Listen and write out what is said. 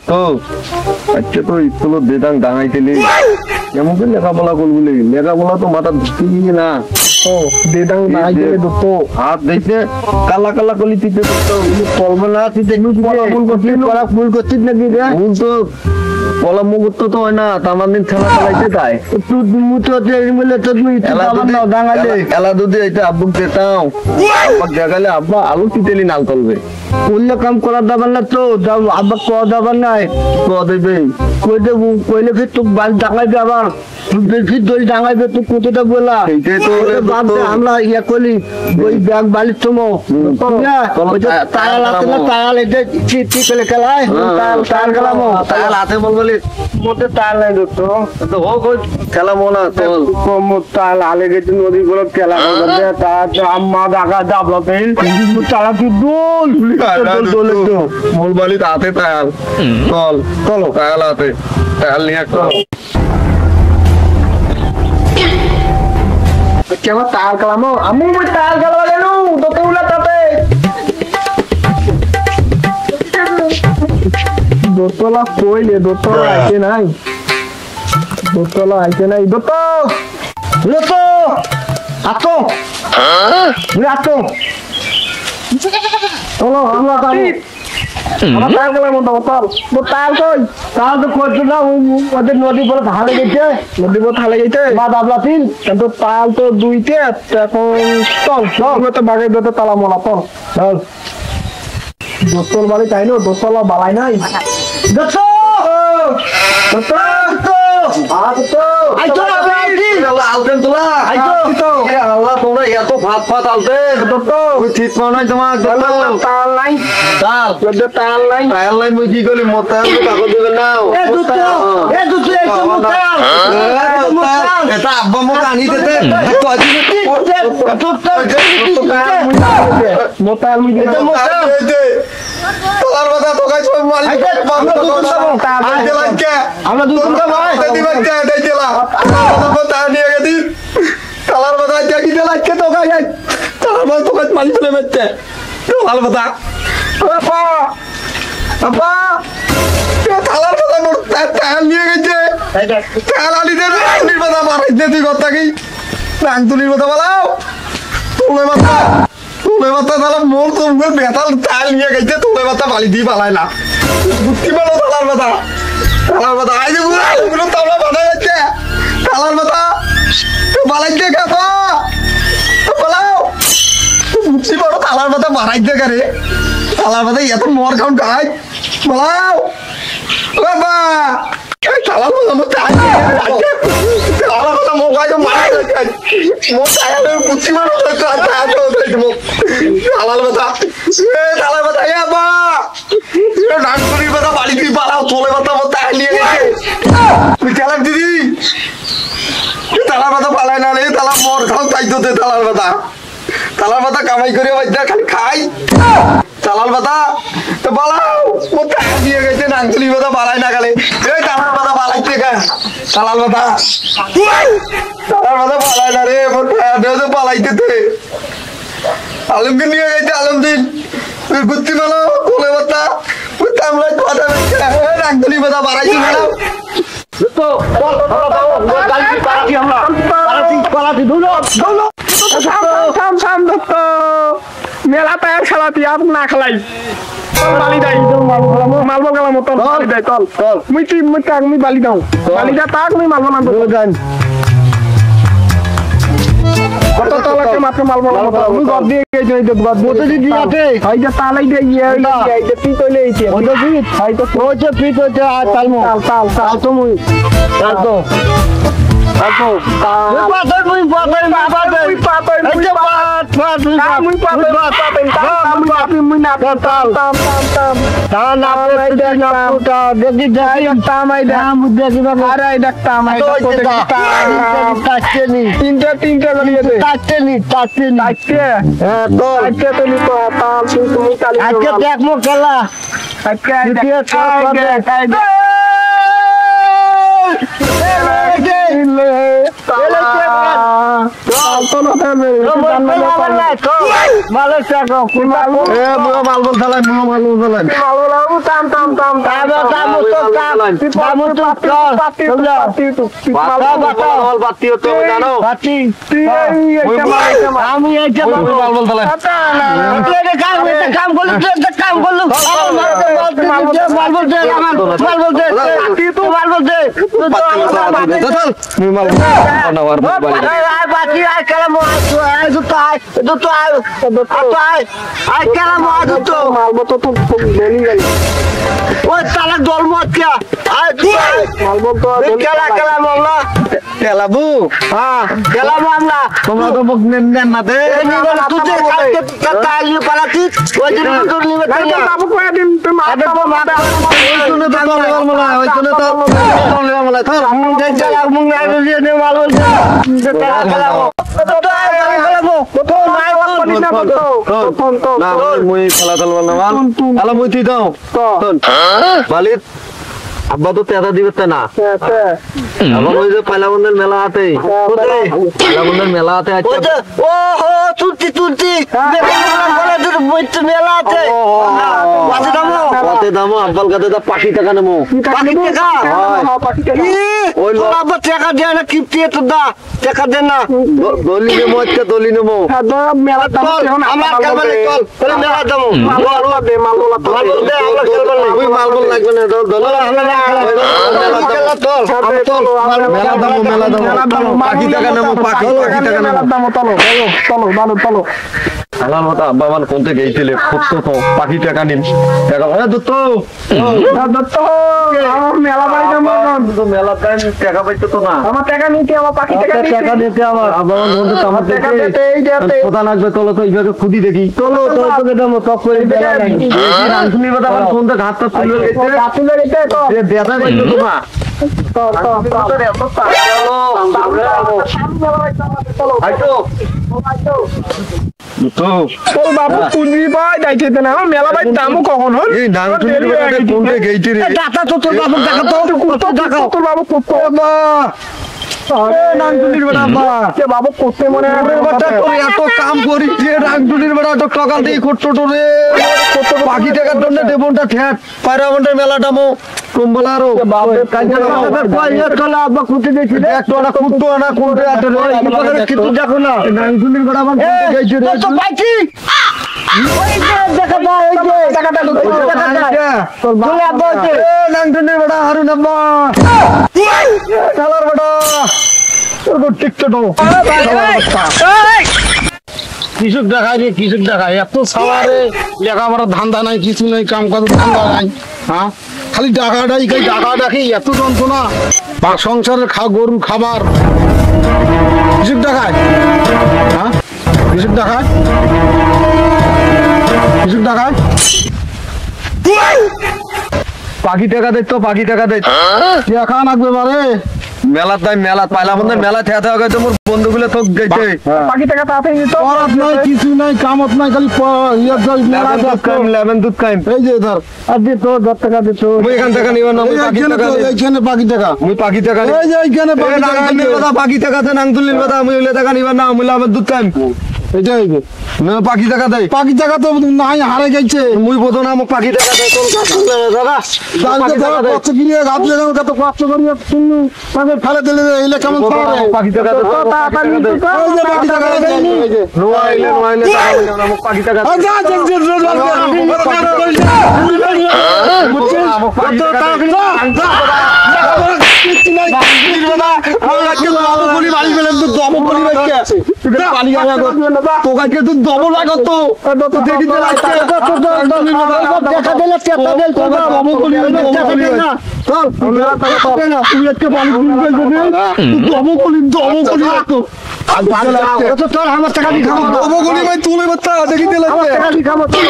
তো আচ্ছা তো স্কুলত দেদাং ডাঙাইছিলি কেমন করে লেখাপড়া করবি লেখাপড়া তো মাথা ঢুকিনি না দেদাং ডাঙাইছিলে তো হাত দেখছে কালা কালা কলি তিতে তো চলবে না তুই দেখবি ফুল করছিস নাকি রে ফুল তো পলা মুহূর্ত তো হয় না তামার দিন খেলা খেলাইতে তাই খেলা যদি এটা আব্বুক যেতাম দেখালে আব্বা আলু তিতেলি নাল করবে করলে কাম করার দাবার না তো আব্বা কয়া দাবার নাই কয়া দেবে কই দেবো কইলে ফির তো বাল ডাঙাইবে আবার ফির দড়ি ডাঙাইবে তুই কতটা বলা আমরা ইয়া করলি ওই ব্যাগ বালির সময় তায়াল আছে না তায়াল এটা চিঠি করে খেলায় তায়াল খেলাম তায়াল হাতে বলবলি মোটে তায়াল নাই তো হোক খেলা মনে তায়াল আলে গেছে নদী গুলো খেলা করবে তার আম্মা ডাকা ডাবলা পেল তারা কি দোল দোল মোল বালি হাতে তায়াল চল চলো তায়াল হাতে তায়াল নিয়ে চল কেমন তাল কালামো আমি তাল কালামা গেলু তোকে উলা তাতে দোতলা কইলে দোতলা আইতে নাই দোতো লোতো আতো আতো চলো আমরা আমার তাল কালামো দোতল তো তাল কই তাল তো করতে না ওদের নদী পরে ঢালে গেছে মা দাবলা তিন কিন্তু তাল তো দুইতে এখন চল তো বাগে দুটো তালা মোলা চল দোতল বাড়ি তাই না দোতলা বালাই নাই কি করলি মোতা কাগজ দেবেন না আব্বা মোক আনি দিতে তোলার কথা তোকাই সব মালিক আমরা দুজন দিবেন কে দেইলা কথা নিয়ে গেছি তালার কথা কি দিলা কে তোকাই তালার কথা তোকাই মালিক চলে বেচতে তোলার কথা আপা আপা তালার কথা মোর তাল নিয়ে গেছে তাল আলি দে তুলির কথা মারাই দে তুই কথা কি নাং তুলির কথা বলাও তুলে মাথা তাহলে মোর তো বেতাল তাল নিয়ে গেছে তুলে মাথা বালি দিয়ে পালাই না বুদ্ধি মানো তালার মাথা আই যে তালা বানা যাচ্ছে তালার মাথা বালাই দিয়ে খাবো বলাও বুঝছি বড় তালার মাথা মারাই দিয়ে কারে তালার মাথা এত মর খাউন খাই বলাও বাবা তালার মাথা তালার মাথা মোকাই তো মারাই যাচ্ছে মোর তাহলে বুঝছি মানো তালার মাথা বা নাগপুরির কথা বাড়ি তুই পালাও তোলে মাথা মতো তাই নিয়ে গেছে তুই চালাক দিদি তালার মাথা পালায় না রে তালা মর খাও তাই তো তালার মাথা কামাই করে খালি খাই তালার মাথা তো পালাও ও তাই দিয়ে গেছে নাগপুরির মাথা পালায় না খালি এই তালার মাথা পালাইতে তালার মাথা পালায় না রে পালাইতে আলমকে নিয়ে গেছে আলমদিন গুত্তি মানো কোলে বাতা আমরা কথা রাখলি বাতা বাড়াইছি না তো থাম মেলা তায়ার খেলাতি আর না খেলাই বালি দাই মালবো গেলাম তোর বালি দাই চল মুই বালি দাও বালি দা তাক মুই মালবো না জান কত তলাকে মাত্র মালবো মুই গদ দিয়ে গেছি এই গদ বতে দি আছে হাই যা তালাই দে এই যে পি কইলে এইছে ওটা দি হাই তো ওটা পি তো তালমো তাল তো মুই তাল তো Aku, muy আব্বা তো তেদা দিবে না আবার ওই যে পয়লা বন্ধের মেলা আছে পয়লা বন্ধের মেলা আছে ও হো তুলতি তুলতি মেলা আছে কত দাম আব্বাল কাছে দা 5 টাকা নেবো 5 টাকা ওই আব্বা টাকা দেয় না কিপটি তো দা টাকা দেন না দলি নেবো আজকে দলি নেবো মেলা দাম আমার কাছে চল তাহলে মেলা দাম মাল দে আমরা খেলবো না ওই মাল বল লাগবে না দল পাখি টাকা নিন মেলা টাকা পাইতো তো না আমার টাকা নিতে আমার পাখি টাকা দিতে আমার কথা লাগবে চলো তো এইভাবে খুদি দেখি চলো ঘাটটা তুলে বেদা করতো তোমার মেলা ভাই দামও কখন হল পাখি টাকার জন্য দেবনটা ঠেট পায়রাবন্ডের মেলা দামো কুম্বলারও দেখো না নাংটুলির বেড়া আমার কৃষক দেখায় রে কৃষক দেখায় এত সালারে লেখাপড়া ধান্দা নাই কিছু নাই কাম কাজ ধান্দা নাই হ্যাঁ খালি ডাকাডাই ডাকা ডাকি এত যন্ত্রণা সংসারের গরুর খাবার কৃষক দেখায় হ্যাঁ কৃষক দেখায় কৃষক দেখায় পাখি টাকা দেখতো পাখি টাকা দেখ দেখা লাগবে মারে মেলা তাই মেলা পাইলা বন্ধে মেলা থেতে হবে তো মোর বন্ধুগুলো তো গেছে পাখি টাকা তাতে নিত পরাত নাই কিছু নাই কামত নাই খালি ইয়া জল মেলা দুধ কাম লেমন দুধ কাম এই যে ধর আর দে তো 10 টাকা দে তো মই এখান টাকা নিব না মই পাখি টাকা এইখানে পাখি টাকা মই পাখি টাকা এই যে এইখানে পাখি টাকা তে নাং তুলির কথা মই ওলে টাকা নিব না মই লেমন দুধ কাম এটা হইবে না পাখি টাকা দেই পাখি টাকা তো নাই হারে গেছে মুই বদো না মোক পাখি টাকা দেই কোন দাদা দাদা কত কিনে গাছ লাগাও কত কষ্ট করিয়া শুনু মানে ফেলে দিলে এইলে কেমন করে পাখি টাকা তো তাড়াতাড়ি তো ওই যে পাখি টাকা দেই নোয়াইলে টাকা মোক পাখি টাকা যা তোকে তো দমন লাগতো দেখিতে লাগছে দেখা দিলে চেতা দেল তো দমন করি না চল মেলা টাকা পাবে না তুই একটা বালি দমন করি রাখতো আর ভালো লাগছে তো তোর আমার টাকা দি খাবো দমন করি ভাই তুলে বাচ্চা দেখিতে লাগছে টাকা দি খাবো চল